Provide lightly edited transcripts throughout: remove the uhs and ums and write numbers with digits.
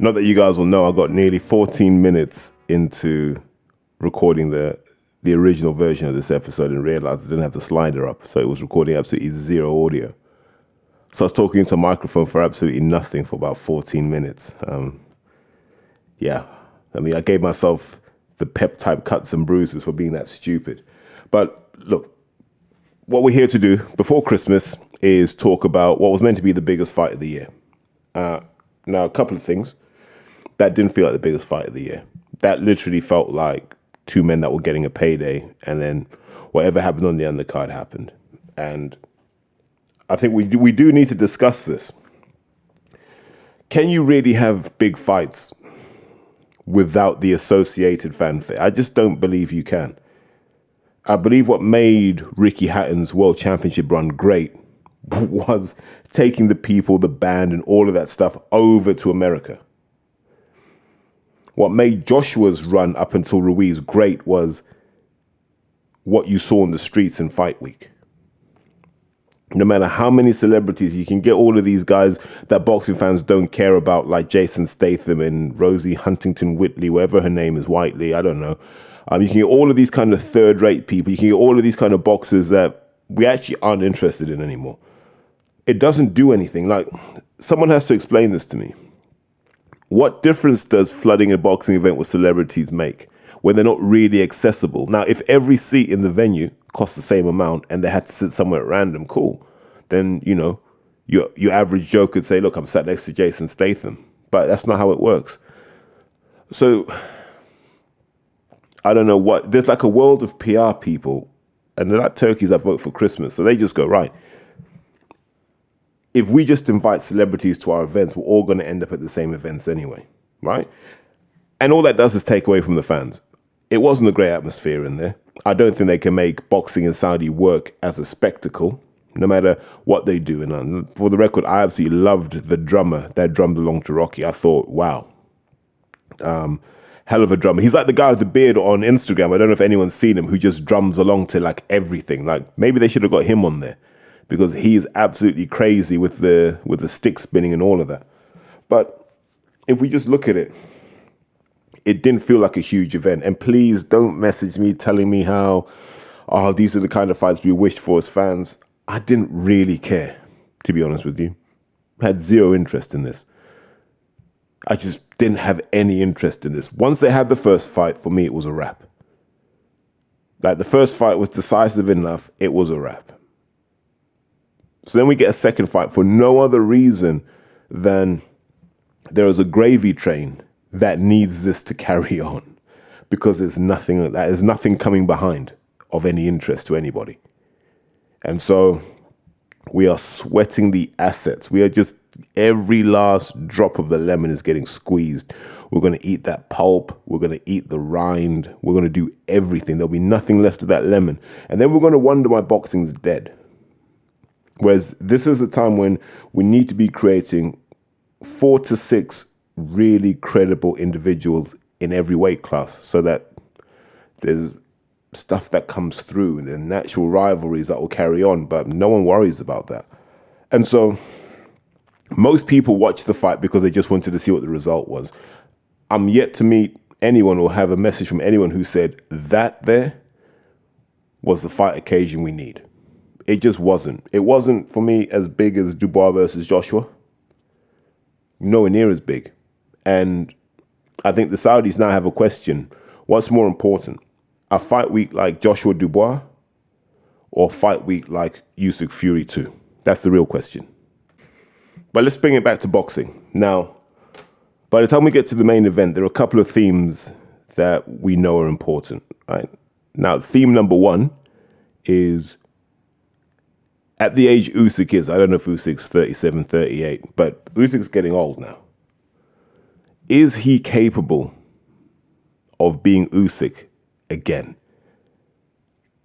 Not that you guys will know, I got nearly 14 minutes into recording the original version of this episode and realized I didn't have the slider up, so it was recording absolutely zero audio. So I was talking into a microphone for absolutely nothing for about 14 minutes. Yeah, I mean, I gave myself the pep type cuts and bruises for being that stupid. But look, what we're here to do before Christmas is talk about what was meant to be the biggest fight of the year. Now, a couple of things. That didn't feel like the biggest fight of the year. That literally felt like two men that were getting a payday, and then whatever happened on the undercard happened. And I think we do need to discuss this. Can you really have big fights without the associated fanfare? I just don't believe you can. I believe what made Ricky Hatton's World Championship run great was taking the people, the band, and all of that stuff over to America. What made Joshua's run up until Ruiz great was what you saw in the streets in Fight Week. No matter how many celebrities, you can get all of these guys that boxing fans don't care about, like Jason Statham and Rosie Huntington Whiteley, whatever her name is, Whiteley, I don't know. You can get all of these kind of third-rate people. You can get all of these kind of boxers that we actually aren't interested in anymore. It doesn't do anything. Like, someone has to explain this to me. What difference does flooding a boxing event with celebrities make when they're not really accessible? Now, if every seat in the venue costs the same amount and they had to sit somewhere at random, cool. Then, you know, your average Joe could say, look, I'm sat next to Jason Statham. But that's not how it works. So, I don't know what, there's like a world of PR people, and they're like turkeys that vote for Christmas. So they just go, right, if we just invite celebrities to our events, we're all going to end up at the same events anyway, right? And all that does is take away from the fans. It wasn't a great atmosphere in there. I don't think they can make boxing in Saudi work as a spectacle, no matter what they do. And for the record, I absolutely loved the drummer that drummed along to Rocky. I thought, wow, hell of a drummer. He's like the guy with the beard on Instagram. I don't know if anyone's seen him, who just drums along to like everything. Like maybe they should have got him on there, because he's absolutely crazy with the stick spinning and all of that. But if we just look at it, it didn't feel like a huge event. And please don't message me telling me how, oh, these are the kind of fights we wished for as fans. I didn't really care, to be honest with you. I had zero interest in this. I just didn't have any interest in this. Once they had the first fight, for me, it was a wrap. Like, the first fight was decisive enough, it was a wrap. So then we get a second fight for no other reason than there is a gravy train that needs this to carry on, because there's nothing coming behind of any interest to anybody. And so we are sweating the assets. We are just, every last drop of the lemon is getting squeezed. We're going to eat that pulp. We're going to eat the rind. We're going to do everything. There'll be nothing left of that lemon. And then we're going to wonder why boxing's dead. Whereas this is a time when we need to be creating 4 to 6 really credible individuals in every weight class, so that there's stuff that comes through and the natural rivalries that will carry on, but no one worries about that. And so most people watch the fight because they just wanted to see what the result was. I'm yet to meet anyone or have a message from anyone who said that there was the fight occasion we need. It just wasn't. It wasn't, for me, as big as Dubois versus Joshua. Nowhere near as big. And I think the Saudis now have a question. What's more important? A fight week like Joshua Dubois, or fight week like Usyk Fury 2? That's the real question. But let's bring it back to boxing. Now, by the time we get to the main event, there are a couple of themes that we know are important, right? Now, theme number one is, at the age Usyk is, I don't know if Usyk's 37, 38, but Usyk's getting old now. Is he capable of being Usyk again?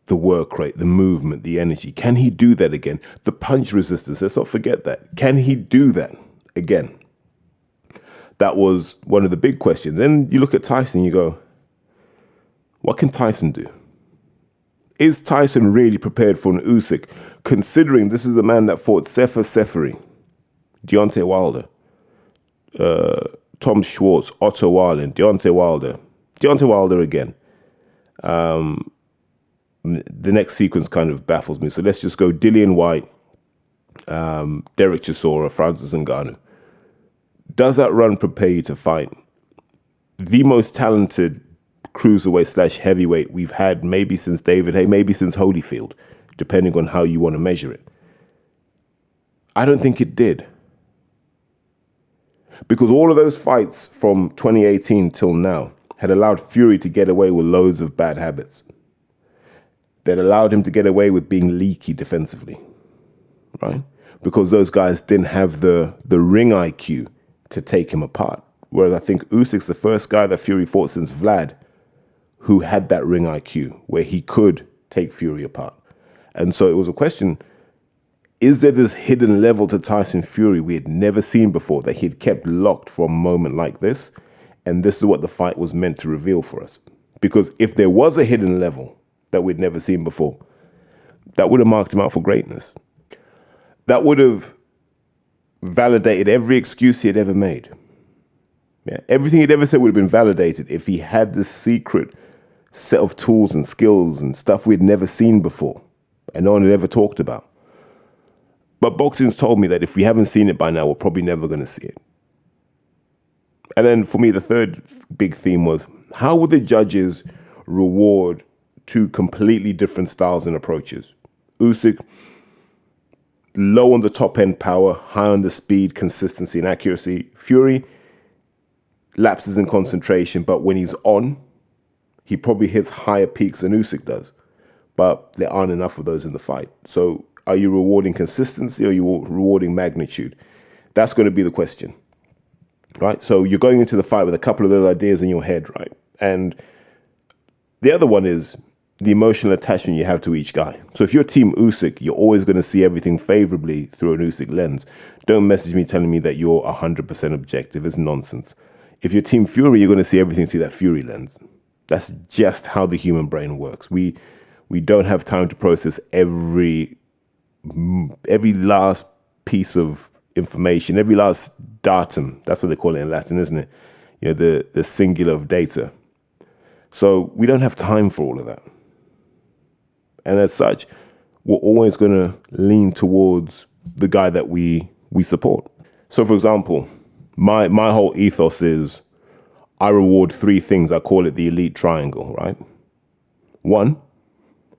The work rate, the movement, the energy. Can he do that again? The punch resistance, let's not forget that. Can he do that again? That was one of the big questions. Then you look at Tyson, you go, what can Tyson do? Is Tyson really prepared for an Usyk, considering this is a man that fought Sefer Seferi, Deontay Wilder, Tom Schwartz, Otto Warland, Deontay Wilder again. The next sequence kind of baffles me. So let's just go Dillian White, Derek Chisora, Francis Ngannou. Does that run prepare you to fight the most talented cruiserweight slash heavyweight we've had maybe since David Haye, maybe since Holyfield, depending on how you want to measure it? I don't think it did. Because all of those fights from 2018 till now had allowed Fury to get away with loads of bad habits. That allowed him to get away with being leaky defensively, right? Because those guys didn't have the ring IQ to take him apart. Whereas I think Usyk's the first guy that Fury fought since Vlad who had that ring IQ where he could take Fury apart. And so it was a question, is there this hidden level to Tyson Fury we had never seen before that he'd kept locked for a moment like this? And this is what the fight was meant to reveal for us. Because if there was a hidden level that we'd never seen before, that would have marked him out for greatness. That would have validated every excuse he had ever made. Yeah, everything he'd ever said would have been validated if he had this secret set of tools and skills and stuff we'd never seen before and no one had ever talked about. But boxing's told me that if we haven't seen it by now, we're probably never going to see it. And then for me, the third big theme was, how would the judges reward two completely different styles and approaches? Usyk, low on the top end power, high on the speed, consistency and accuracy. Fury, lapses in concentration, but when he's on, he probably hits higher peaks than Usyk does. But there aren't enough of those in the fight. So are you rewarding consistency or are you rewarding magnitude? That's going to be the question, right? So you're going into the fight with a couple of those ideas in your head, right? And the other one is the emotional attachment you have to each guy. So if you're Team Usyk, you're always going to see everything favorably through an Usyk lens. Don't message me telling me that you're 100% objective. It's nonsense. If you're Team Fury, you're going to see everything through that Fury lens. That's just how the human brain works. We don't have time to process every last piece of information, every last datum. That's what they call it in Latin, isn't it? You know, the singular of data. So we don't have time for all of that. And as such, we're always going to lean towards the guy that we support. So, for example, my whole ethos is I reward three things. I call it the elite triangle, right? One,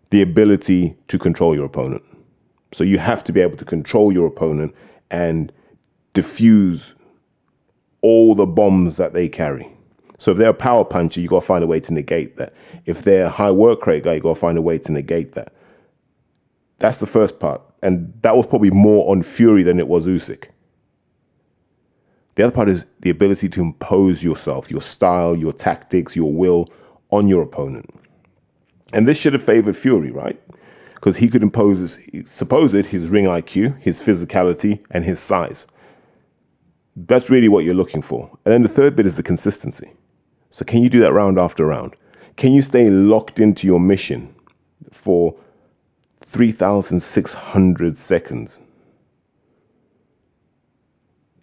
the ability to control your opponent. So you have to be able to control your opponent and diffuse all the bombs that they carry. So if they're a power puncher, you got to find a way to negate that. If they're a high work rate guy, you got to find a way to negate that. That's the first part. And that was probably more on Fury than it was Usyk. The other part is the ability to impose yourself, your style, your tactics, your will on your opponent. And this should have favored Fury, right? Because he could impose his ring IQ, his physicality, and his size. That's really what you're looking for. And then the third bit is the consistency. So can you do that round after round? Can you stay locked into your mission for 3,600 seconds?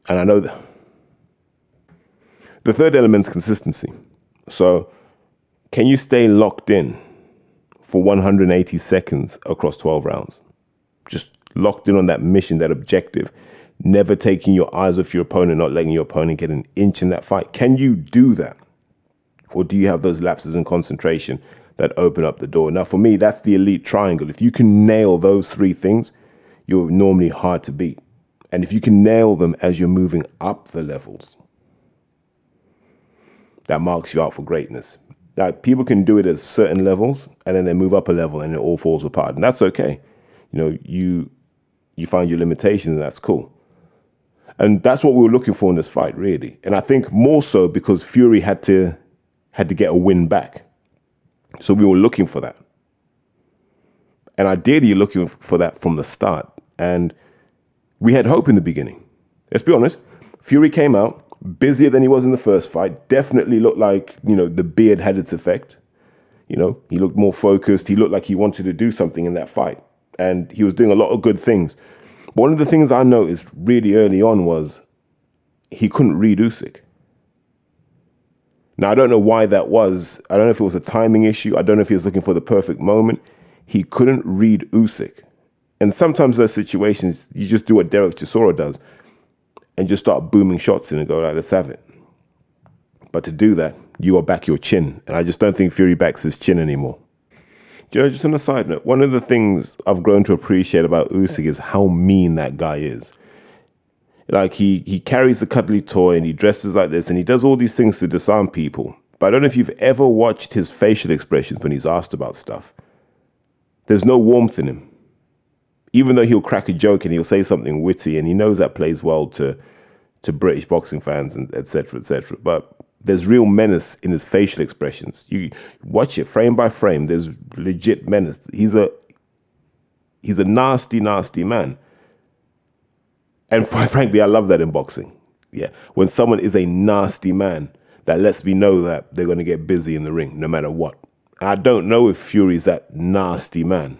And I know that the third element is consistency. So can you stay locked in for 180 seconds across 12 rounds? Just locked in on that mission, that objective, never taking your eyes off your opponent, not letting your opponent get an inch in that fight. Can you do that? Or do you have those lapses in concentration that open up the door? Now, for me, that's the elite triangle. If you can nail those three things, you're normally hard to beat. And if you can nail them as you're moving up the levels, that marks you out for greatness. Now, people can do it at certain levels and then they move up a level and it all falls apart. And that's okay. You know, you find your limitations and that's cool. And that's what we were looking for in this fight, really. And I think more so because Fury had to get a win back. So we were looking for that. And ideally, you're looking for that from the start. And we had hope in the beginning. Let's be honest. Fury came out busier than he was in the first fight. Definitely looked like, you know, the beard had its effect. You know, he looked more focused. He looked like he wanted to do something in that fight. And he was doing a lot of good things. But one of the things I noticed really early on was he couldn't read Usyk. Now, I don't know why that was. I don't know if it was a timing issue. I don't know if he was looking for the perfect moment. He couldn't read Usyk. And sometimes those situations, you just do what Derek Chisora does and just start booming shots in and go, right, let's have it. But to do that, you are back your chin. And I just don't think Fury backs his chin anymore. Just on a side note, one of the things I've grown to appreciate about Usyk is how mean that guy is. Like he carries the cuddly toy and he dresses like this and he does all these things to disarm people. But I don't know if you've ever watched his facial expressions when he's asked about stuff. There's no warmth in him. Even though he'll crack a joke and he'll say something witty, and he knows that plays well to British boxing fans and etc. etc. But there's real menace in his facial expressions. You watch it frame by frame. There's legit menace. He's a nasty, nasty man. And quite frankly, I love that in boxing. Yeah, when someone is a nasty man, that lets me know that they're going to get busy in the ring, no matter what. And I don't know if Fury's that nasty man,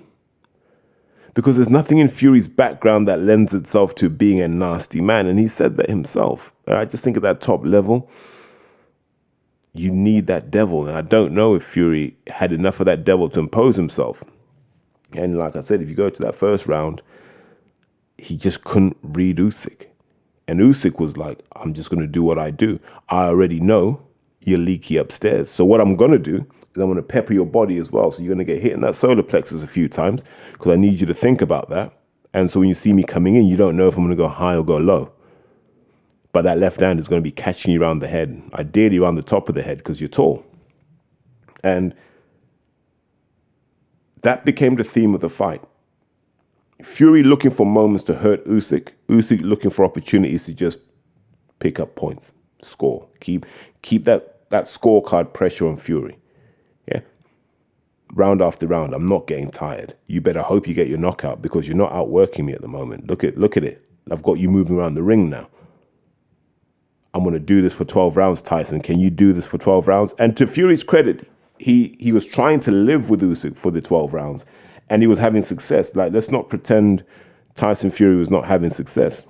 because there's nothing in Fury's background that lends itself to being a nasty man, and he said that himself. And I just think at that top level, you need that devil, and I don't know if Fury had enough of that devil to impose himself. And like I said, if you go to that first round, he just couldn't read Usyk. And Usyk was like, I'm just going to do what I do. I already know you're leaky upstairs. So what I'm going to do is I'm going to pepper your body as well. So you're going to get hit in that solar plexus a few times because I need you to think about that. And so when you see me coming in, you don't know if I'm going to go high or go low. But that left hand is going to be catching you around the head, ideally around the top of the head because you're tall. And that became the theme of the fight. Fury looking for moments to hurt Usyk. Usyk looking for opportunities to just pick up points, score. Keep that scorecard pressure on Fury. Yeah. Round after round, I'm not getting tired. You better hope you get your knockout because you're not outworking me at the moment. Look at it. I've got you moving around the ring now. I'm going to do this for 12 rounds, Tyson. Can you do this for 12 rounds? And to Fury's credit, he was trying to live with Usyk for the 12 rounds. And he was having success. Like, let's not pretend Tyson Fury was not having success.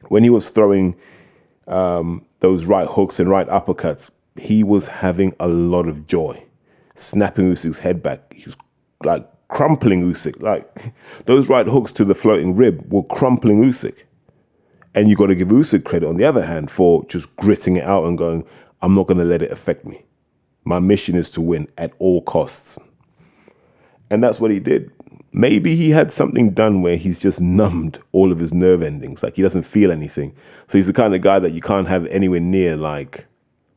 When he was throwing those right hooks and right uppercuts, he was having a lot of joy. Snapping Usyk's head back. He was like crumpling Usyk. Like, those right hooks to the floating rib were crumpling Usyk. And you got to give Usyk credit, on the other hand, for just gritting it out and going, I'm not going to let it affect me. My mission is to win at all costs. And that's what he did. Maybe he had something done where he's just numbed all of his nerve endings. Like, he doesn't feel anything. So he's the kind of guy that you can't have anywhere near like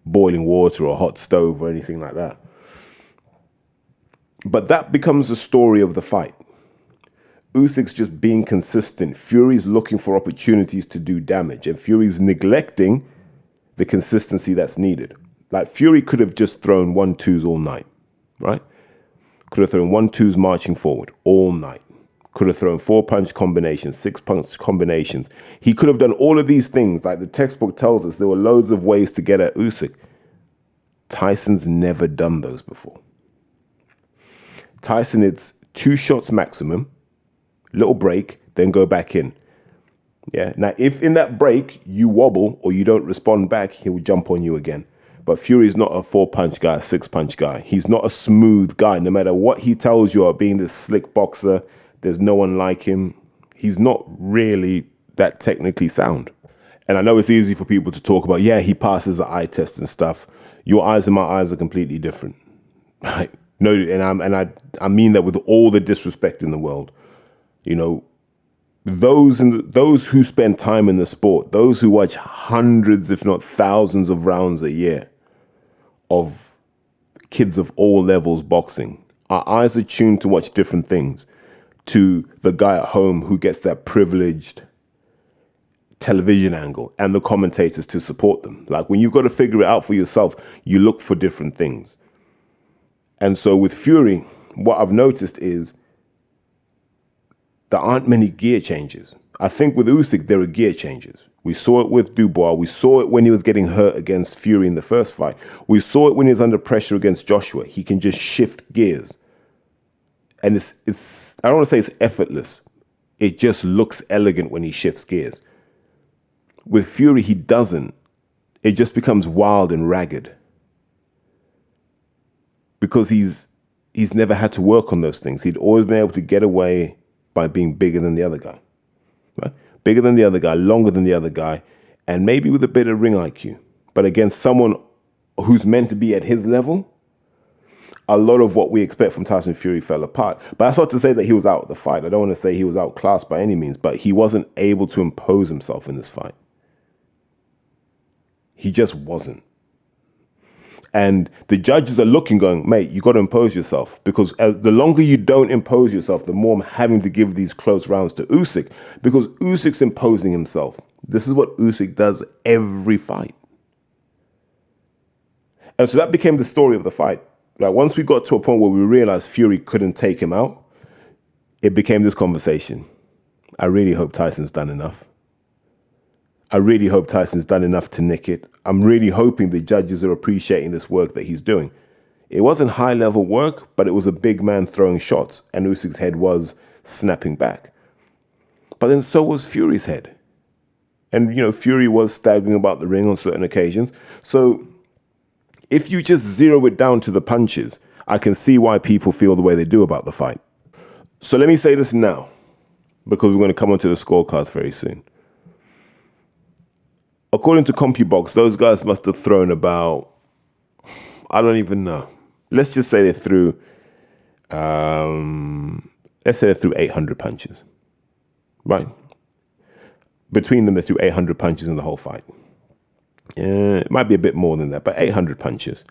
boiling water or a hot stove or anything like that. But that becomes the story of the fight. Usyk's just being consistent. Fury's looking for opportunities to do damage. And Fury's neglecting the consistency that's needed. Like, Fury could have just thrown 1-2s all night, right? Could have thrown 1-2s marching forward all night. Could have thrown 4-punch combinations, 6-punch combinations. He could have done all of these things. Like the textbook tells us, there were loads of ways to get at Usyk. Tyson's never done those before. Tyson, it's 2 shots maximum, little break, then go back in. Yeah. Now, if in that break you wobble or you don't respond back, he'll jump on you again. But Fury's not a 4-punch guy, a 6-punch guy. He's not a smooth guy. No matter what he tells you about being this slick boxer, there's no one like him. He's not really that technically sound. And I know it's easy for people to talk about, yeah, he passes the eye test and stuff. Your eyes and my eyes are completely different. Right? No, and I mean that with all the disrespect in the world. You know, those who spend time in the sport, those who watch hundreds, if not thousands of rounds a year of kids of all levels boxing, our eyes are tuned to watch different things to the guy at home who gets that privileged television angle and the commentators to support them. Like, when you've got to figure it out for yourself, you look for different things. And so with Fury, what I've noticed is there aren't many gear changes. I think with Usyk, there are gear changes. We saw it with Dubois. We saw it when he was getting hurt against Fury in the first fight. We saw it when he was under pressure against Joshua. He can just shift gears. And it's I don't want to say it's effortless. It just looks elegant when he shifts gears. With Fury, he doesn't. It just becomes wild and ragged. because he's never had to work on those things. He'd always been able to get away by being bigger than the other guy, right? Bigger than the other guy, longer than the other guy, and maybe with a bit of ring IQ. But against someone who's meant to be at his level, a lot of what we expect from Tyson Fury fell apart. But that's not to say that he was out of the fight. I don't want to say he was outclassed by any means, but he wasn't able to impose himself in this fight. He just wasn't. And the judges are looking, going, mate, you got to impose yourself, because the longer you don't impose yourself, the more I'm having to give these close rounds to Usyk, because Usyk's imposing himself. This is what Usyk does every fight. And so that became the story of the fight. Like, once we got to a point where we realized Fury couldn't take him out, it became this conversation. I really hope Tyson's done enough. I really hope Tyson's done enough to nick it. I'm really hoping the judges are appreciating this work that he's doing. It wasn't high-level work, but it was a big man throwing shots, and Usyk's head was snapping back. But then so was Fury's head. And, Fury was staggering about the ring on certain occasions. So if you just zero it down to the punches, I can see why people feel the way they do about the fight. So let me say this now, because we're going to come onto the scorecards very soon. According to CompuBox, those guys must have thrown about, I don't even know. Let's just say they threw, 800 punches, right? Between them, they threw 800 punches in the whole fight. It might be a bit more than that, but 800 punches.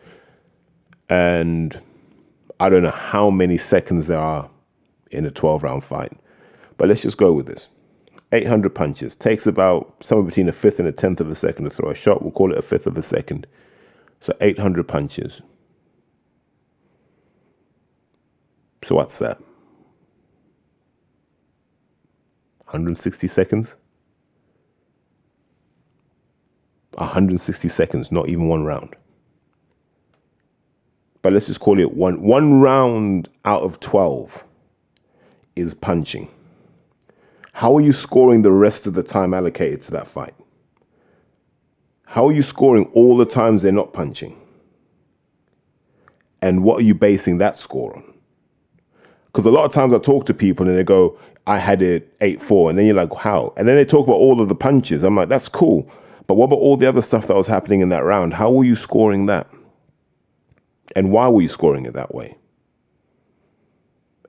And I don't know how many seconds there are in a 12-round fight, but let's just go with this. 800 punches. Takes about somewhere between a fifth and a tenth of a second to throw a shot. We'll call it a fifth of a second. So 800 punches. So what's that? 160 seconds? 160 seconds, not even one round. But let's just call it one round out of 12 is punching. How are you scoring the rest of the time allocated to that fight? How are you scoring all the times they're not punching? And what are you basing that score on? Because a lot of times I talk to people and they go, I had it 8-4. And then you're like, how? And then they talk about all of the punches. I'm like, that's cool. But what about all the other stuff that was happening in that round? How were you scoring that? And why were you scoring it that way?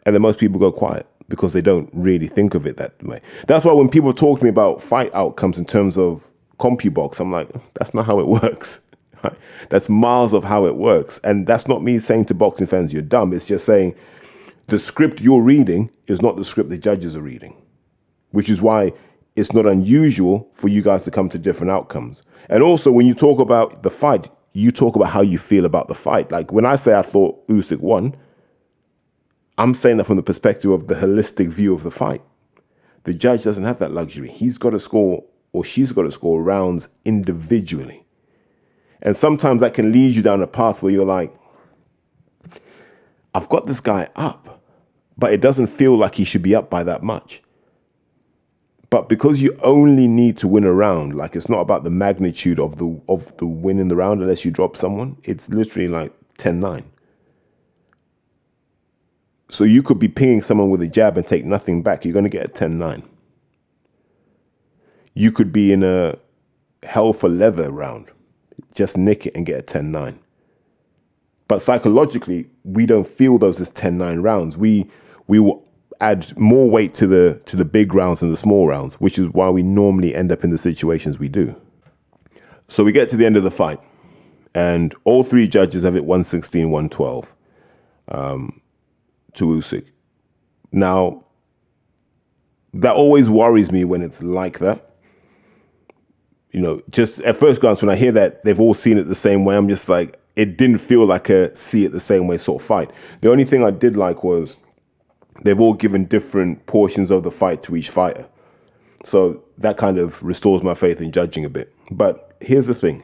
And then most people go quiet because they don't really think of it that way. That's why when people talk to me about fight outcomes in terms of CompuBox, I'm like, that's not how it works. Right? That's miles of how it works. And that's not me saying to boxing fans, you're dumb. It's just saying the script you're reading is not the script the judges are reading, which is why it's not unusual for you guys to come to different outcomes. And also, when you talk about the fight, you talk about how you feel about the fight. Like when I say I thought Usyk won, I'm saying that from the perspective of the holistic view of the fight. The judge doesn't have that luxury. He's got to score, or she's got to score rounds individually. And sometimes that can lead you down a path where you're like, I've got this guy up, but it doesn't feel like he should be up by that much. But because you only need to win a round, like it's not about the magnitude of the win in the round unless you drop someone. It's literally like 10-9. So you could be pinging someone with a jab and take nothing back. You're going to get a 10-9. You could be in a hell for leather round, just nick it and get a 10-9. But psychologically, we don't feel those as 10-9 rounds. We will add more weight to the big rounds than the small rounds, which is why we normally end up in the situations we do. So we get to the end of the fight, and all three judges have it 116-112 to Usyk. Now, that always worries me when it's like that. Just at first glance, when I hear that they've all seen it the same way, I'm just like, it didn't feel like a see it the same way sort of fight. The only thing I did like was they've all given different portions of the fight to each fighter. So that kind of restores my faith in judging a bit. But here's the thing.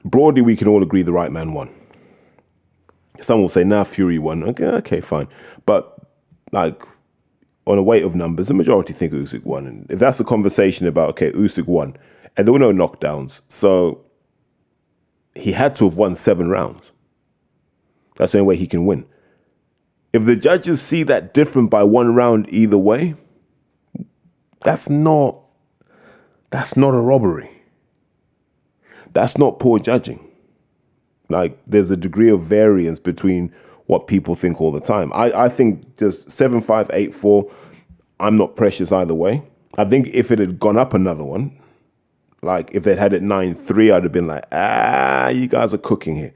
Broadly, we can all agree the right man won. Some will say, nah, Fury won. Okay, fine. But like on a weight of numbers, the majority think Usyk won. And if that's a conversation about, okay, Usyk won, and there were no knockdowns, so he had to have won 7 rounds. That's the only way he can win. If the judges see that different by 1 round either way, that's not a robbery. That's not poor judging. Like, there's a degree of variance between what people think all the time. I think just 7-5, 8-4, I'm not precious either way. I think if it had gone up another one, like if they'd had it 9-3, I'd have been like, you guys are cooking here.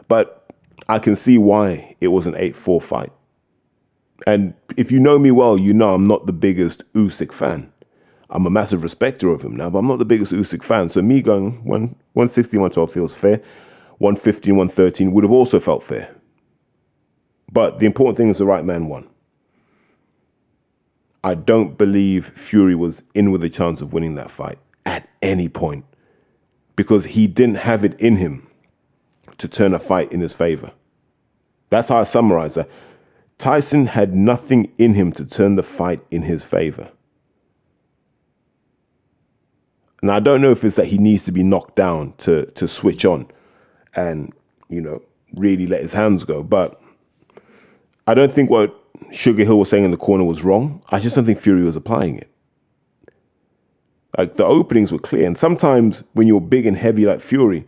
But I can see why it was an 8-4 fight. And if you know me well, you know I'm not the biggest Usyk fan. I'm a massive respecter of him now, but I'm not the biggest Usyk fan. So me going 160, 112 feels fair. 115, 113 would have also felt fair. But the important thing is the right man won. I don't believe Fury was in with a chance of winning that fight at any point, because he didn't have it in him to turn a fight in his favor. That's how I summarize that. Tyson had nothing in him to turn the fight in his favor. Now, I don't know if it's that he needs to be knocked down to switch on and, really let his hands go. But I don't think what Sugar Hill was saying in the corner was wrong. I just don't think Fury was applying it. Like, the openings were clear. And sometimes when you're big and heavy like Fury,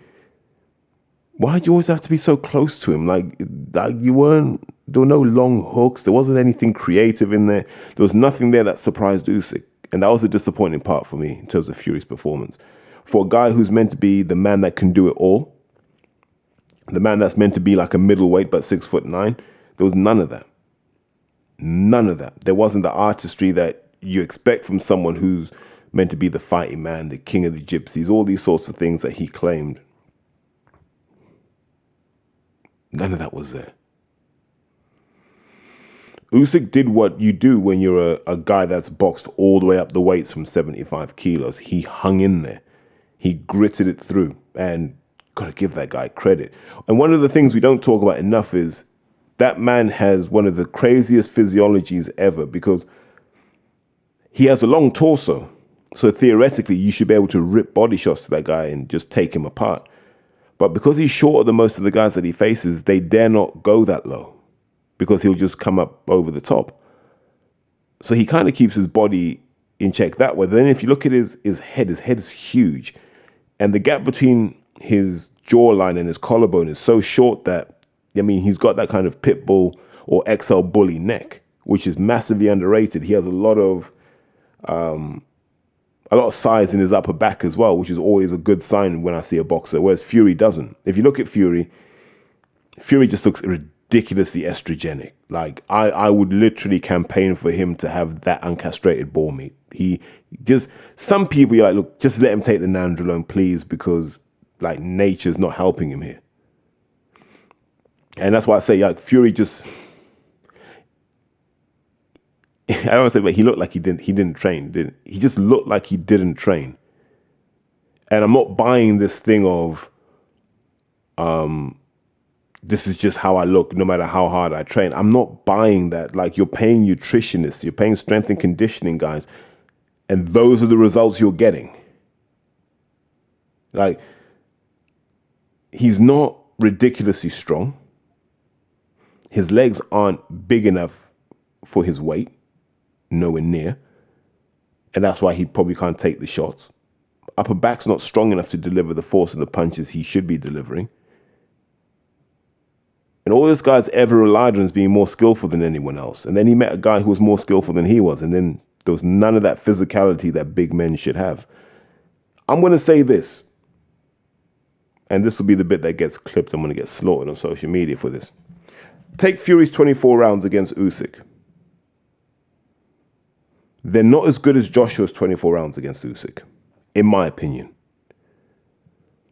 why'd you always have to be so close to him? Like there were no long hooks. There wasn't anything creative in there. There was nothing there that surprised Usyk. And that was a disappointing part for me in terms of Fury's performance. For a guy who's meant to be the man that can do it all, the man that's meant to be like a middleweight but 6'9", there was none of that. None of that. There wasn't the artistry that you expect from someone who's meant to be the fighting man, the king of the gypsies, all these sorts of things that he claimed. None of that was there. Usyk did what you do when you're a guy that's boxed all the way up the weights from 75 kilos. He hung in there. He gritted it through, and got to give that guy credit. And one of the things we don't talk about enough is that man has one of the craziest physiologies ever, because he has a long torso. So theoretically, you should be able to rip body shots to that guy and just take him apart. But because he's shorter than most of the guys that he faces, they dare not go that low, because he'll just come up over the top. So he kind of keeps his body in check that way. Then if you look at his head is huge. And the gap between his jawline and his collarbone is so short that, he's got that kind of pit bull or XL bully neck, which is massively underrated. He has a lot of size in his upper back as well, which is always a good sign when I see a boxer, whereas Fury doesn't. If you look at Fury just looks ridiculously estrogenic. Like, I would literally campaign for him to have that uncastrated ball meat. Some people, you're like, look, just let him take the nandrolone, please, because like nature's not helping him here. And that's why I say, like, Fury just, I don't want to say, but he looked like he didn't train. He just looked like he didn't train. And I'm not buying this thing of, this is just how I look, no matter how hard I train. I'm not buying that. Like, you're paying nutritionists, you're paying strength and conditioning guys, and those are the results you're getting. Like, he's not ridiculously strong. His legs aren't big enough for his weight, nowhere near. And that's why he probably can't take the shots. Upper back's not strong enough to deliver the force of the punches he should be delivering. And all this guy's ever relied on is being more skillful than anyone else. And then he met a guy who was more skillful than he was. And then there was none of that physicality that big men should have. I'm going to say this, and this will be the bit that gets clipped. I'm going to get slaughtered on social media for this. Take Fury's 24 rounds against Usyk. They're not as good as Joshua's 24 rounds against Usyk, in my opinion.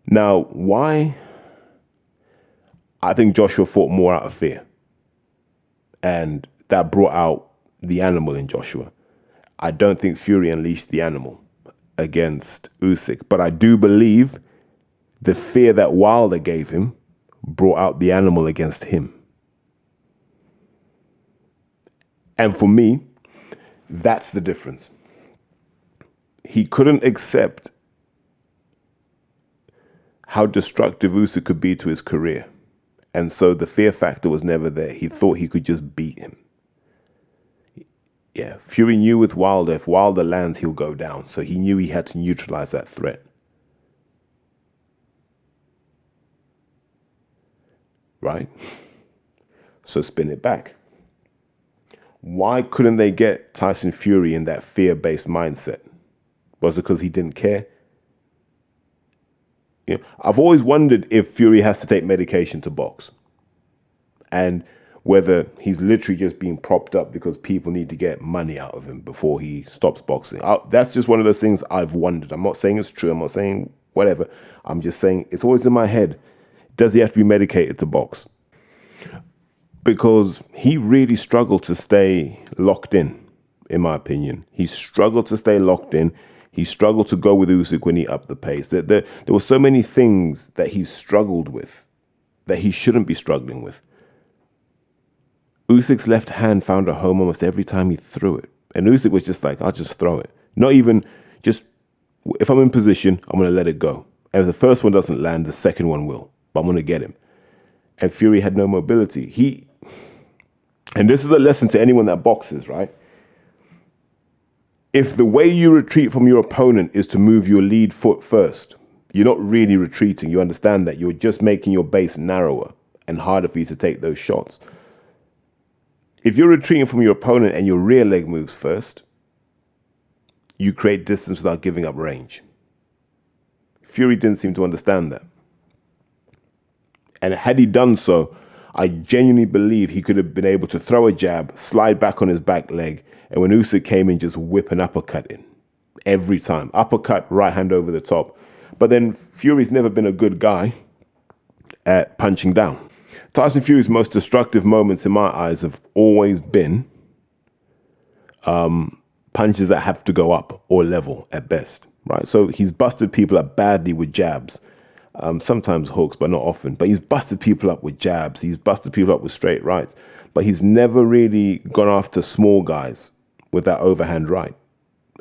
Now, why? I think Joshua fought more out of fear. And that brought out the animal in Joshua. I don't think Fury unleashed the animal against Usyk. But I do believe the fear that Wilder gave him brought out the animal against him. And for me, that's the difference. He couldn't accept how destructive Usyk could be to his career. And so the fear factor was never there. He thought he could just beat him. Yeah, Fury knew with Wilder, if Wilder lands, he'll go down. So he knew he had to neutralize that threat. Right? So spin it back. Why couldn't they get Tyson Fury in that fear-based mindset? Was it because he didn't care? You know, I've always wondered if Fury has to take medication to box, and whether he's literally just being propped up because people need to get money out of him before he stops boxing. That's just one of those things I've wondered. I'm not saying it's true. I'm not saying whatever. I'm just saying it's always in my head. Does he have to be medicated to box? Because he really struggled to stay locked in my opinion. He struggled to stay locked in. He struggled to go with Usyk when he upped the pace. There were so many things that he struggled with that he shouldn't be struggling with. Usyk's left hand found a home almost every time he threw it. And Usyk was just like, I'll just throw it. Not even just, if I'm in position, I'm going to let it go. And if the first one doesn't land, the second one will. But I'm going to get him. And Fury had no mobility. And this is a lesson to anyone that boxes, right? If the way you retreat from your opponent is to move your lead foot first, you're not really retreating. You understand that you're just making your base narrower and harder for you to take those shots. If you're retreating from your opponent and your rear leg moves first, you create distance without giving up range. Fury didn't seem to understand that. And had he done so, I genuinely believe he could have been able to throw a jab, slide back on his back leg, and when Usyk came in, just whip an uppercut in. Every time. Uppercut, right hand over the top. But then Fury's never been a good guy at punching down. Tyson Fury's most destructive moments in my eyes have always been punches that have to go up or level at best, right? So he's busted people up badly with jabs. Sometimes hooks, but not often. But he's busted people up with jabs. He's busted people up with straight rights. But he's never really gone after small guys with that overhand right.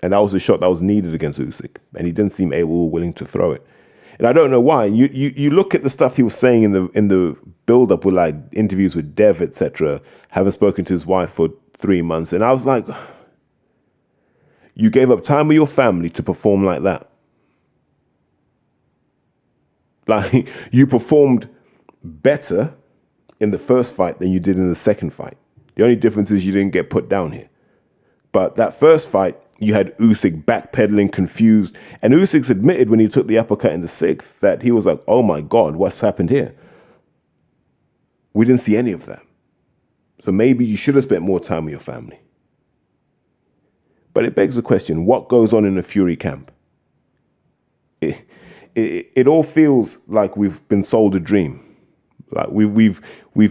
And that was a shot that was needed against Usyk. And he didn't seem able or willing to throw it. And I don't know why. You look at the stuff he was saying in the build-up with like interviews with Dev, etc., having spoken to his wife for 3 months. And I was like, you gave up time with your family to perform like that. Like, you performed better in the first fight than you did in the second fight. The only difference is you didn't get put down here. But that first fight, you had Usyk backpedaling, confused. And Usyk's admitted when he took the uppercut in the sixth that he was like, oh my God, what's happened here? We didn't see any of that. So maybe you should have spent more time with your family. But it begs the question, what goes on in the Fury camp? It all feels like we've been sold a dream. Like we've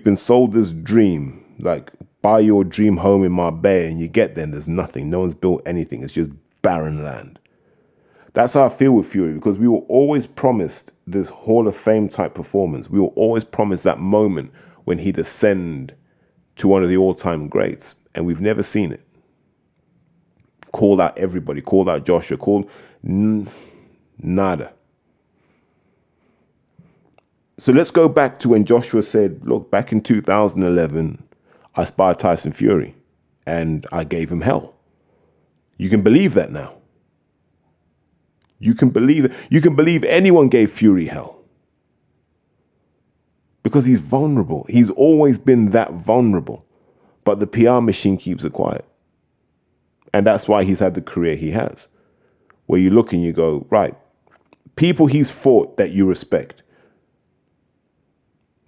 been sold this dream, like buy your dream home in Marbella, and you get there and there's nothing. No one's built anything. It's just barren land. That's how I feel with Fury, because we were always promised this Hall of Fame type performance. We were always promised that moment when he'd ascend to one of the all-time greats, and we've never seen it. Called out everybody, called out Joshua, called nada. So let's go back to when Joshua said, look, back in 2011, I sparred Tyson Fury and I gave him hell. You can believe that now. You can believe it. You can believe anyone gave Fury hell. Because he's vulnerable. He's always been that vulnerable. But the PR machine keeps it quiet. And that's why he's had the career he has. Where you look and you go, right, people he's fought that you respect.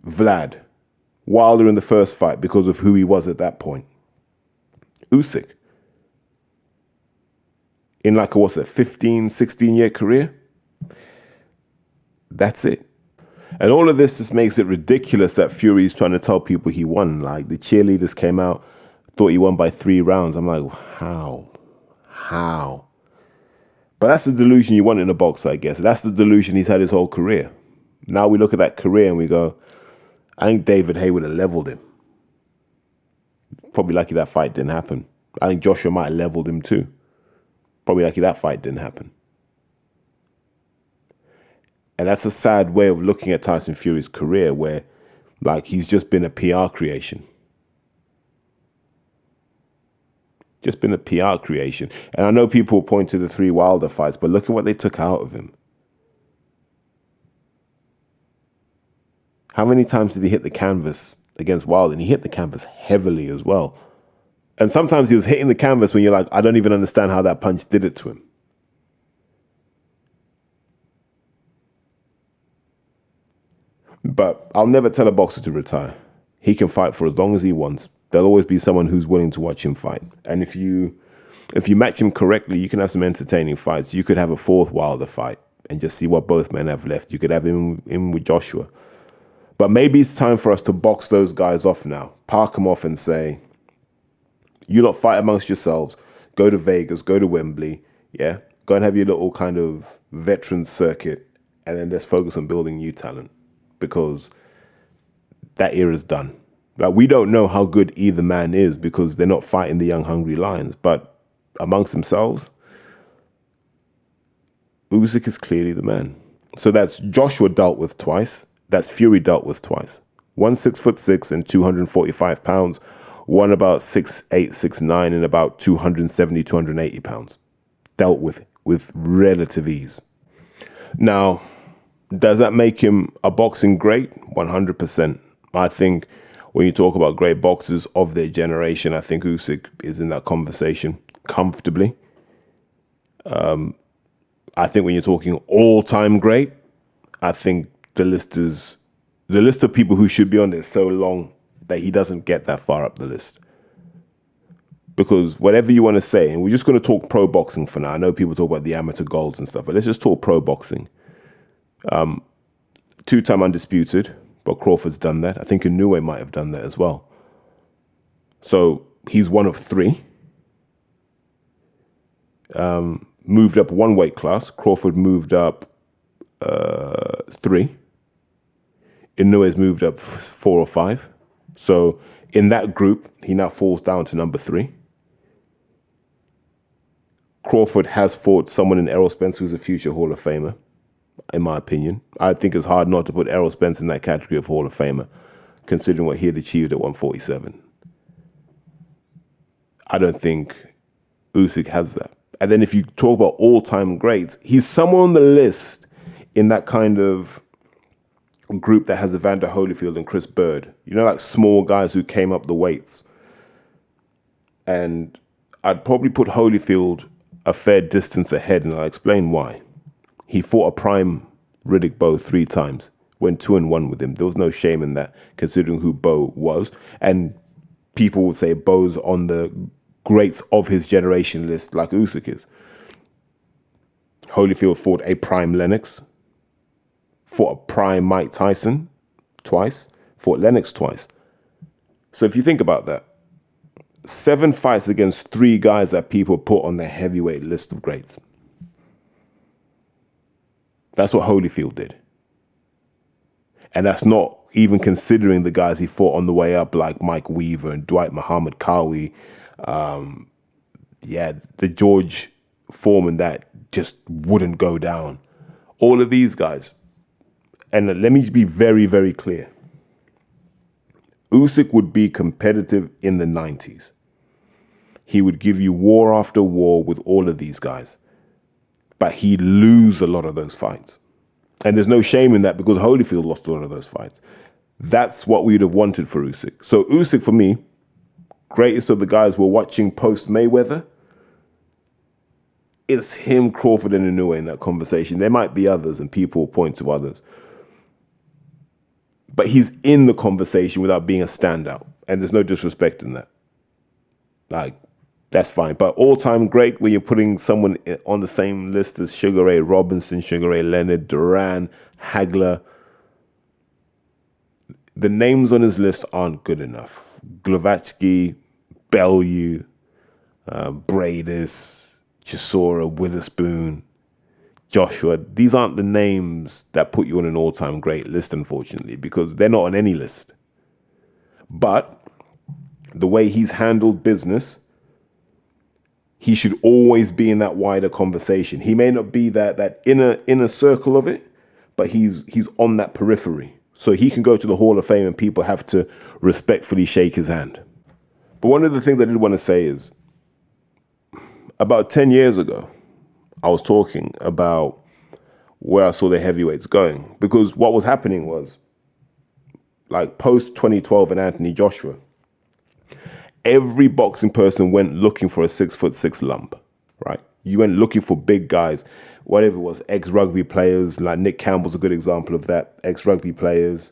Vlad, Wilder in the first fight because of who he was at that point. Usyk, in like a, 15, 16-year career? That's it. And all of this just makes it ridiculous that Fury's trying to tell people he won. Like, the cheerleaders came out, thought he won by 3 rounds. I'm like, how? But that's the delusion you want in a boxer, I guess. That's the delusion he's had his whole career. Now we look at that career and we go, I think David Haye would have leveled him. Probably lucky that fight didn't happen. I think Joshua might have leveled him too. Probably lucky that fight didn't happen. And that's a sad way of looking at Tyson Fury's career, where Like he's just been a PR creation. Just been a PR creation. And I know people point to the 3 Wilder fights, but look at what they took out of him. How many times did he hit the canvas against Wilder? And he hit the canvas heavily as well. And sometimes he was hitting the canvas when you're like, I don't even understand how that punch did it to him. But I'll never tell a boxer to retire. He can fight for as long as he wants. There'll always be someone who's willing to watch him fight. And if you match him correctly, you can have some entertaining fights. You could have a 4th Wilder fight and just see what both men have left. You could have him in with Joshua. But maybe it's time for us to box those guys off now. Park them off and say, you lot fight amongst yourselves. Go to Vegas, go to Wembley. Yeah. Go and have your little kind of veteran circuit. And then let's focus on building new talent. Because that era's done. Like, we don't know how good either man is because they're not fighting the young, hungry lions. But amongst themselves, Usyk is clearly the man. So that's Joshua dealt with twice. That's Fury dealt with twice. One 6'6" and 245 pounds. One about 6'8", 6'9", and about 270, 280 pounds. Dealt with relative ease. Now, does that make him a boxing great? 100%. I think when you talk about great boxers of their generation, I think Usyk is in that conversation comfortably. I think when you're talking all-time great, I think the list of people who should be on there is so long that he doesn't get that far up the list. Because whatever you want to say, and we're just going to talk pro boxing for now. I know people talk about the amateur golds and stuff, but let's just talk pro boxing. 2-time undisputed, but Crawford's done that. I think Inoue might have done that as well. So he's one of 3. Moved up 1 weight class. Crawford moved up 3. Inoue's moved up 4 or 5. So in that group, he now falls down to number 3. Crawford has fought someone in Errol Spence who's a future Hall of Famer, in my opinion. I think it's hard not to put Errol Spence in that category of Hall of Famer, considering what he had achieved at 147. I don't think Usyk has that. And then if you talk about all-time greats, he's somewhere on the list in that kind of group that has Evander Holyfield and Chris Bird. You know, like small guys who came up the weights. And I'd probably put Holyfield a fair distance ahead, and I'll explain why. He fought a prime Riddick Bowe 3 times, went 2-1 with him. There was no shame in that, considering who Bowe was. And people would say Bowe's on the greats of his generation list, like Usyk is. Holyfield fought a prime Lennox, fought a prime Mike Tyson twice, fought Lennox twice. So if you think about that, 7 fights against 3 guys that people put on their heavyweight list of greats. That's what Holyfield did. And that's not even considering the guys he fought on the way up, like Mike Weaver and Dwight Muhammad Qawi. The George Foreman that just wouldn't go down. All of these guys. And let me be very, very clear. Usyk would be competitive in the 90s. He would give you war after war with all of these guys. But he'd lose a lot of those fights. And there's no shame in that because Holyfield lost a lot of those fights. That's what we'd have wanted for Usyk. So Usyk, for me, greatest of the guys we're watching post-Mayweather, it's him, Crawford, and Inoue in that conversation. There might be others, and people point to others. But he's in the conversation without being a standout. And there's no disrespect in that. Like, that's fine. But all-time great when you're putting someone on the same list as Sugar Ray Robinson, Sugar Ray Leonard, Duran, Hagler. The names on his list aren't good enough. Glavatsky, Bellew, Bradis, Chisora, Witherspoon, Joshua. These aren't the names that put you on an all-time great list, unfortunately, because they're not on any list. But the way he's handled business, he should always be in that wider conversation. He may not be that inner circle of it, but he's on that periphery. So he can go to the Hall of Fame and people have to respectfully shake his hand. But one of the things I did want to say is about 10 years ago, I was talking about where I saw the heavyweights going. Because what was happening was, like post 2012 and Anthony Joshua, every boxing person went looking for a 6'6" lump, right? You went looking for big guys, whatever it was, ex-rugby players, like Nick Campbell's a good example of that, ex-rugby players,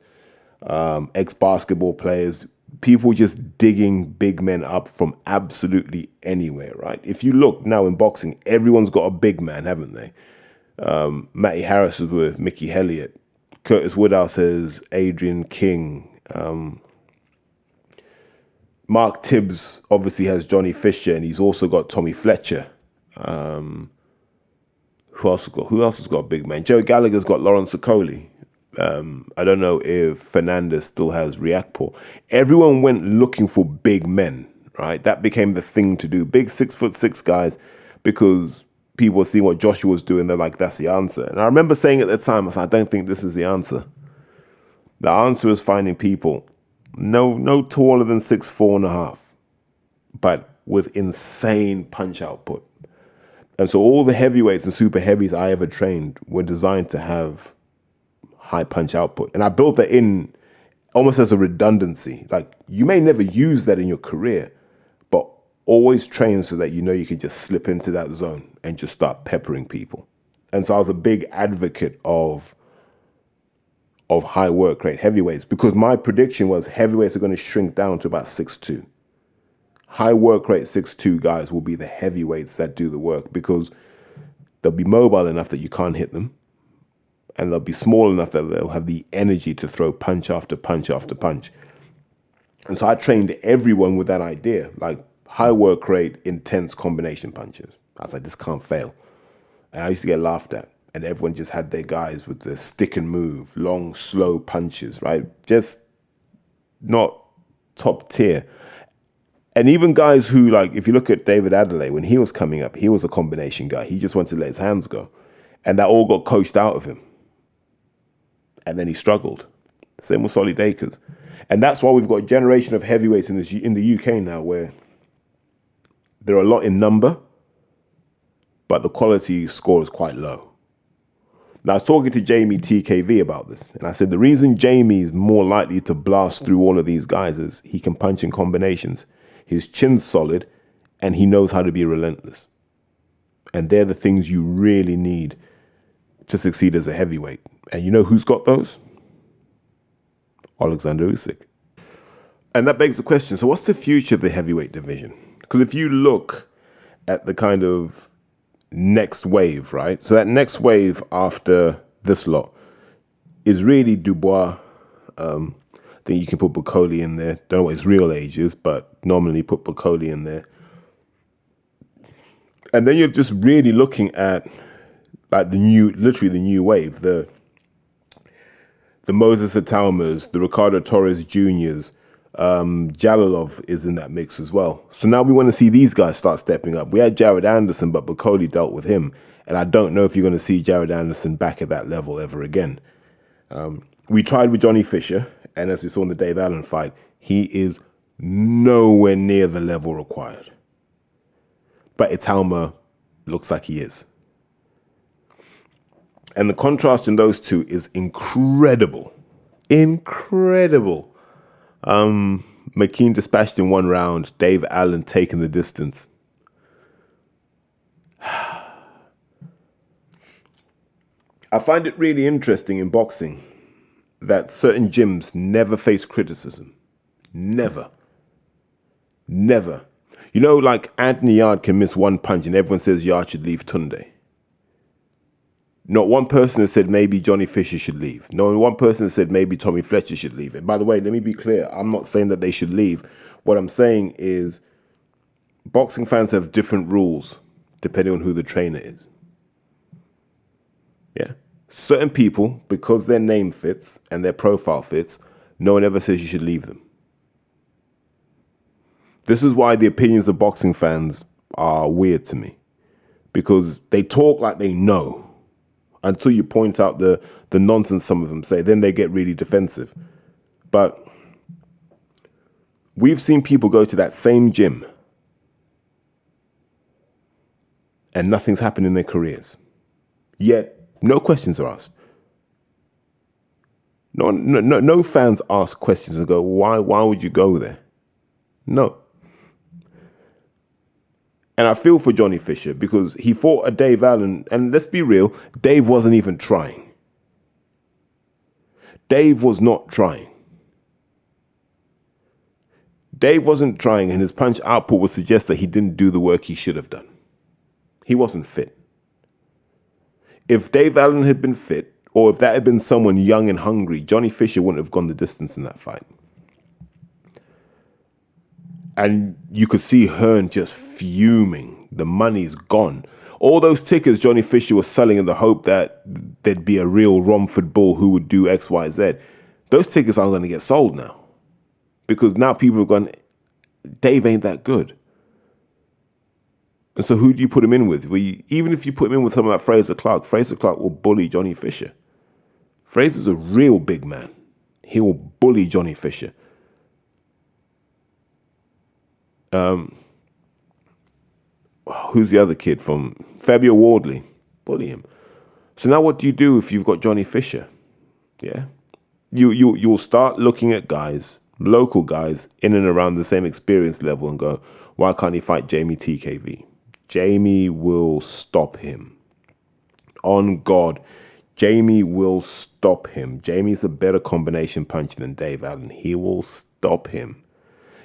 ex-basketball players, people just digging big men up from absolutely anywhere, right? If you look now in boxing, everyone's got a big man, haven't they? Matty Harris is with Mickey Elliott. Curtis Woodhouse has Adrian King. Mark Tibbs obviously has Johnny Fisher, and he's also got Tommy Fletcher. Who else has got a big man? Joe Gallagher's got Lawrence Okoli. I don't know if Fernandez still has Riakpo. Everyone went looking for big men, right? That became the thing to do. Big 6'6" guys, because people were seeing what Joshua was doing. They're like, that's the answer. And I remember saying at the time, I said, I don't think this is the answer. The answer is finding people no taller than 6'4.5", but with insane punch output. And so all the heavyweights and super heavies I ever trained were designed to have high punch output. And I built that in almost as a redundancy. Like, you may never use that in your career, but always train so that you know you can just slip into that zone and just start peppering people. And so I was a big advocate of high work rate heavyweights, because my prediction was heavyweights are going to shrink down to about 6'2". High work rate 6'2" guys will be the heavyweights that do the work, because they'll be mobile enough that you can't hit them, and they'll be small enough that they'll have the energy to throw punch after punch after punch. And so I trained everyone with that idea, like high work rate, intense combination punches. I was like, this can't fail. And I used to get laughed at. And everyone just had their guys with the stick and move, long, slow punches, right? Just not top tier. And even guys who, like, if you look at David Adelaide, when he was coming up, he was a combination guy. He just wanted to let his hands go. And that all got coached out of him. And then he struggled. Same with Solly Dakers. And that's why we've got a generation of heavyweights in the UK now, where there are a lot in number, but the quality score is quite low. Now, I was talking to Jamie TKV about this, and I said the reason Jamie is more likely to blast through all of these guys is he can punch in combinations. His chin's solid, and he knows how to be relentless. And they're the things you really need to succeed as a heavyweight. And you know who's got those? Alexander Usyk. And that begs the question, so what's the future of the heavyweight division? Because if you look at the kind of next wave, right? So that next wave after this lot is really Dubois. I think you can put Bukoli in there. Don't know what his real age is, but nominally put Bukoli in there. And then you're just really looking at like literally the new wave, the Moses Ataumas, the Ricardo Torres Juniors, Jalalov is in that mix as well. So now we want to see these guys start stepping up. We had Jared Anderson, but Bukoli dealt with him. And I don't know if you're going to see Jared Anderson back at that level ever again. We tried with Johnny Fisher, and as we saw in the Dave Allen fight, he is nowhere near the level required. But Itauma looks like he is. And the contrast in those two is incredible. Incredible. McKean dispatched in one round, Dave Allen taking the distance. I find it really interesting in boxing that certain gyms never face criticism. Never. Never. You know, like Anthony Yard can miss one punch and everyone says Yard should leave Tunde. Not one person has said maybe Johnny Fisher should leave. No one person has said maybe Tommy Fletcher should leave. And by the way, let me be clear. I'm not saying that they should leave. What I'm saying is boxing fans have different rules depending on who the trainer is. Yeah. Certain people, because their name fits and their profile fits, no one ever says you should leave them. This is why the opinions of boxing fans are weird to me. Because they talk like they know. until you point out the nonsense some of them say. Then they get really defensive. But we've seen people go to that same gym and nothing's happened in their careers. Yet no questions are asked. No fans ask questions and go, why would you go there? No. And I feel for Johnny Fisher because he fought a Dave Allen, and let's be real, Dave wasn't even trying. Dave was not trying. Dave wasn't trying, and his punch output would suggest that he didn't do the work he should have done. He wasn't fit. If Dave Allen had been fit, or if that had been someone young and hungry, Johnny Fisher wouldn't have gone the distance in that fight. And you could see Hearn just fuming. The money's gone. All those tickets Johnny Fisher was selling in the hope that there'd be a real Romford Bull who would do X, Y, Z. Those tickets aren't going to get sold now. Because now people have gone, Dave ain't that good. And so who do you put him in with? Even if you put him in with someone like Fraser Clark will bully Johnny Fisher. Fraser's a real big man. He will bully Johnny Fisher. Who's the other kid from Fabio Wardley? Bully him. So now what do you do if you've got Johnny Fisher? Yeah. You'll start looking at guys, local guys, in and around the same experience level and go, why can't he fight Jamie TKV? Jamie will stop him. On God, Jamie will stop him. Jamie's a better combination puncher than Dave Allen. He will stop him.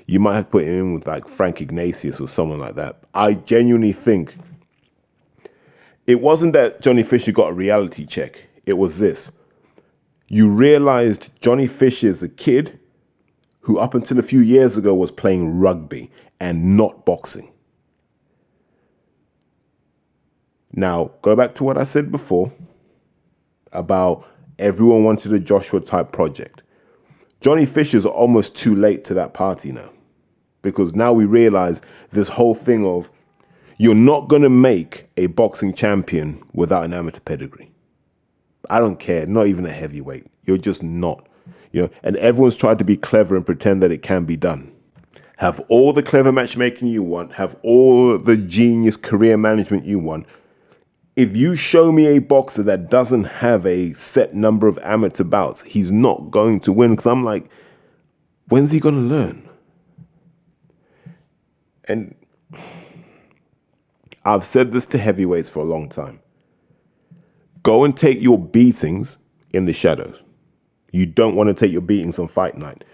You might have to put him in with like Frank Ignatius or someone like that. I genuinely think it wasn't that Johnny Fisher got a reality check. It was this. You realized Johnny Fisher is a kid who up until a few years ago was playing rugby and not boxing. Now, go back to what I said before about everyone wanted a Joshua type project. Johnny Fisher's almost too late to that party now. Because now we realize this whole thing of you're not going to make a boxing champion without an amateur pedigree. I don't care, not even a heavyweight. You're just not. And everyone's tried to be clever and pretend that it can be done. Have all the clever matchmaking you want, have all the genius career management you want. If you show me a boxer that doesn't have a set number of amateur bouts, he's not going to win. Because I'm like, when's he going to learn? And I've said this to heavyweights for a long time. Go and take your beatings in the shadows. You don't want to take your beatings on fight night.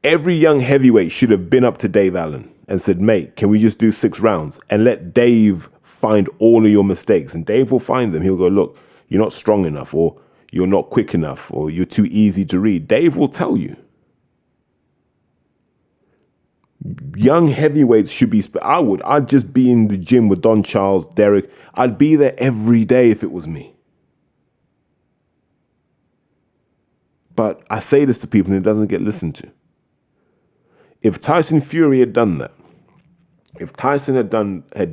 Every young heavyweight should have been up to Dave Allen and said, mate, can we just do 6 rounds? And let Dave find all of your mistakes. And Dave will find them. He'll go, look, you're not strong enough, or you're not quick enough, or you're too easy to read. Dave will tell you. Young heavyweights should be, I'd just be in the gym with Don Charles, Derek. I'd be there every day if it was me. But I say this to people and it doesn't get listened to. If Tyson Fury had done that, if Tyson had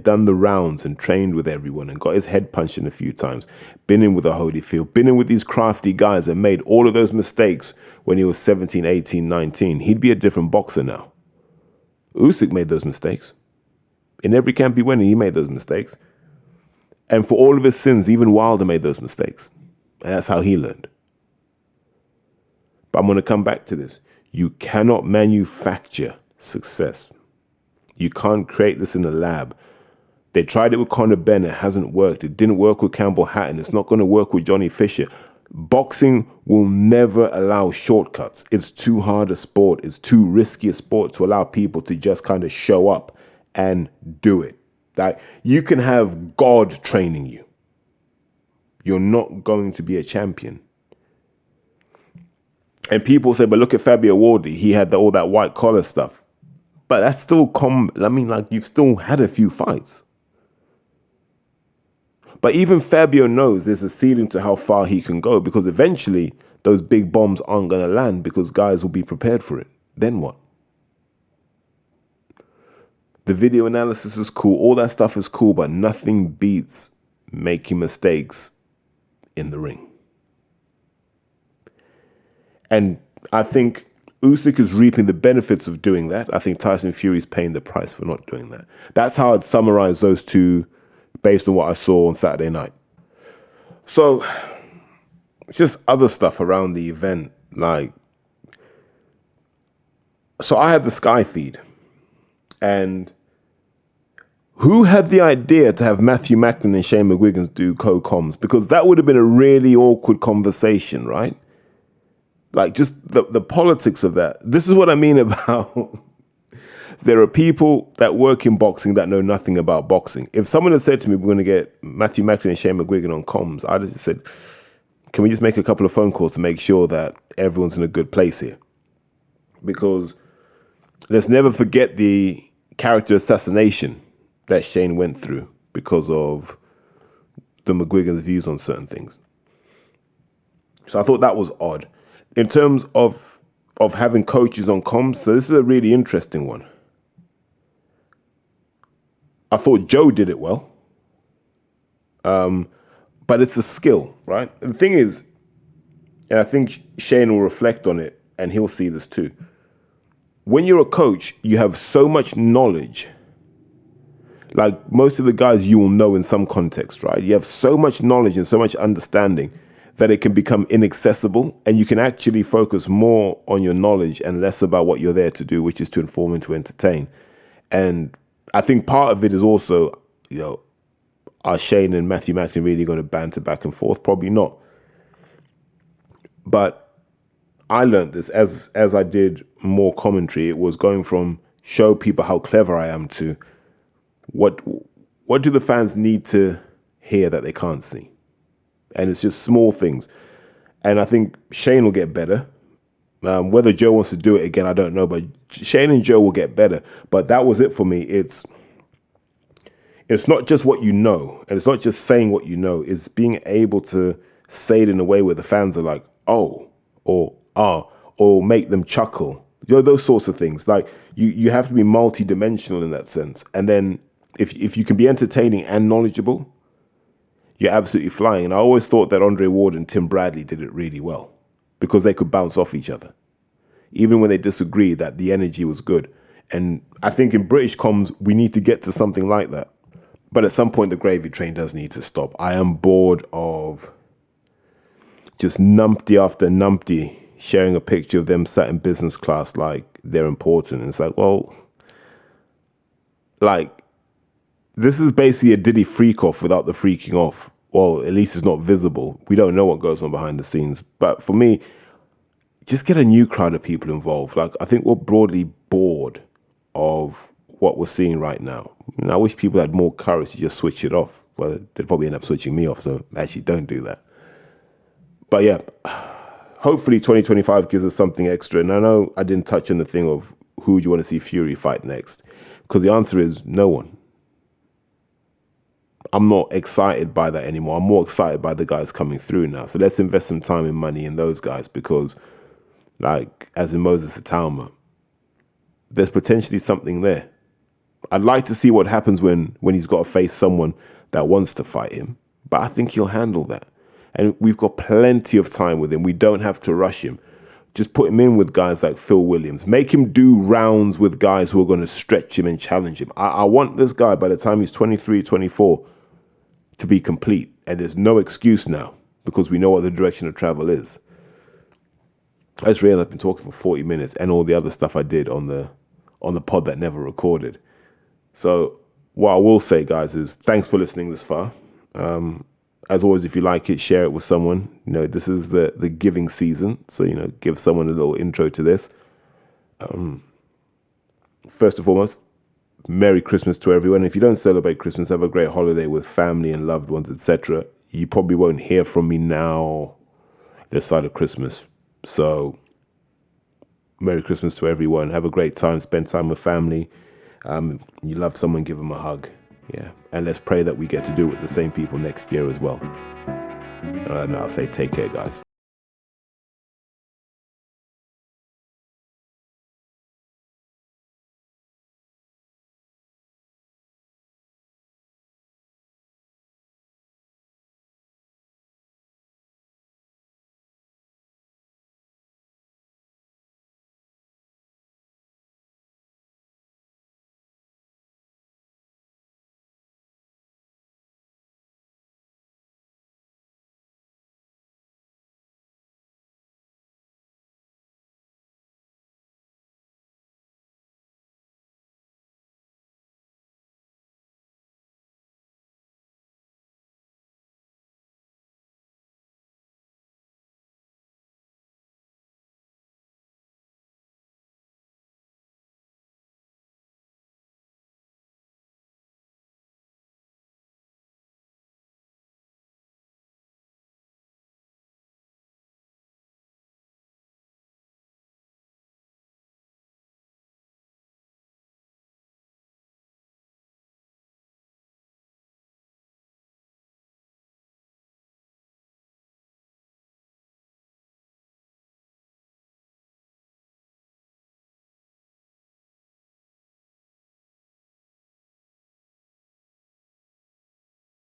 done the rounds and trained with everyone and got his head punched in a few times, been in with a Holyfield, been in with these crafty guys and made all of those mistakes when he was 17, 18, 19, he'd be a different boxer now. Usyk made those mistakes. In every camp he went in, he made those mistakes. And for all of his sins, even Wilder made those mistakes. And that's how he learned. But I'm going to come back to this. You cannot manufacture success. You can't create this in a lab. They tried it with Conor Benn. It hasn't worked. It didn't work with Campbell Hatton. It's not going to work with Johnny Fisher. Boxing will never allow shortcuts. It's too hard a sport. It's too risky a sport to allow people to just kind of show up and do it. Like, you can have God training you. You're not going to be a champion. And people say, but look at Fabio Wardley. He had all that white collar stuff. But that's still you've still had a few fights. But even Fabio knows there's a ceiling to how far he can go, because eventually those big bombs aren't going to land because guys will be prepared for it. Then what? The video analysis is cool. All that stuff is cool, but nothing beats making mistakes in the ring. And I think Usyk is reaping the benefits of doing that. I think Tyson Fury is paying the price for not doing that. That's how I'd summarize those two based on what I saw on Saturday night. So, just other stuff around the event. So I had the Sky feed. And who had the idea to have Matthew Macklin and Shane McGuigan do co-coms? Because that would have been a really awkward conversation, right? Like, just the politics of that. This is what I mean about there are people that work in boxing that know nothing about boxing. If someone had said to me, we're going to get Matthew Macklin and Shane McGuigan on comms, I'd have just said, can we just make a couple of phone calls to make sure that everyone's in a good place here? Because let's never forget the character assassination that Shane went through because of the McGuigan's views on certain things. So I thought that was odd. In terms of having coaches on comms, so this is a really interesting one. I thought Joe did it well. But it's a skill, right? And the thing is, and I think Shane will reflect on it and he'll see this too. When you're a coach, you have so much knowledge. Like most of the guys you will know in some context, right? You have so much knowledge and so much understanding that it can become inaccessible, and you can actually focus more on your knowledge and less about what you're there to do, which is to inform and to entertain. And I think part of it is also, are Shane and Matthew Macklin really going to banter back and forth? Probably not. But I learned this as I did more commentary. It was going from show people how clever I am to what do the fans need to hear that they can't see? And it's just small things. And I think Shane will get better. Whether Joe wants to do it again, I don't know. But Shane and Joe will get better. But that was it for me. It's not just what you know. And it's not just saying what you know. It's being able to say it in a way where the fans are like, oh, or ah, or make them chuckle. Those sorts of things. Like you have to be multi-dimensional in that sense. And then if you can be entertaining and knowledgeable, you're absolutely flying. And I always thought that Andre Ward and Tim Bradley did it really well because they could bounce off each other. Even when they disagreed, that the energy was good. And I think in British comms, we need to get to something like that. But at some point, the gravy train does need to stop. I am bored of just numpty after numpty sharing a picture of them sat in business class like they're important. And it's like, well, like, this is basically a Diddy freak off without the freaking off. Well, at least it's not visible. We don't know what goes on behind the scenes. But for me, just get a new crowd of people involved. Like, I think we're broadly bored of what we're seeing right now. And I wish people had more courage to just switch it off. Well, they'd probably end up switching me off, so actually don't do that. But yeah, hopefully 2025 gives us something extra. And I know I didn't touch on the thing of who do you want to see Fury fight next? Because the answer is no one. I'm not excited by that anymore. I'm more excited by the guys coming through now. So let's invest some time and money in those guys because, like, as in Moses Atauma, there's potentially something there. I'd like to see what happens when he's got to face someone that wants to fight him, but I think he'll handle that. And we've got plenty of time with him. We don't have to rush him. Just put him in with guys like Phil Williams. Make him do rounds with guys who are going to stretch him and challenge him. I want this guy, by the time he's 23, 24, to be complete. And there's no excuse now because we know what the direction of travel is. I just realized I've been talking for 40 minutes and all the other stuff I did on the pod that never recorded. So what I will say, guys, is thanks for listening this far. As always, if you like it, share it with someone. This is the giving season. So, give someone a little intro to this. First and foremost, Merry Christmas to everyone. If you don't celebrate Christmas, have a great holiday with family and loved ones, etc. You probably won't hear from me now this side of Christmas. So, Merry Christmas to everyone. Have a great time. Spend time with family. You love someone, give them a hug. Yeah. And let's pray that we get to do it with the same people next year as well. And I'll say take care, guys.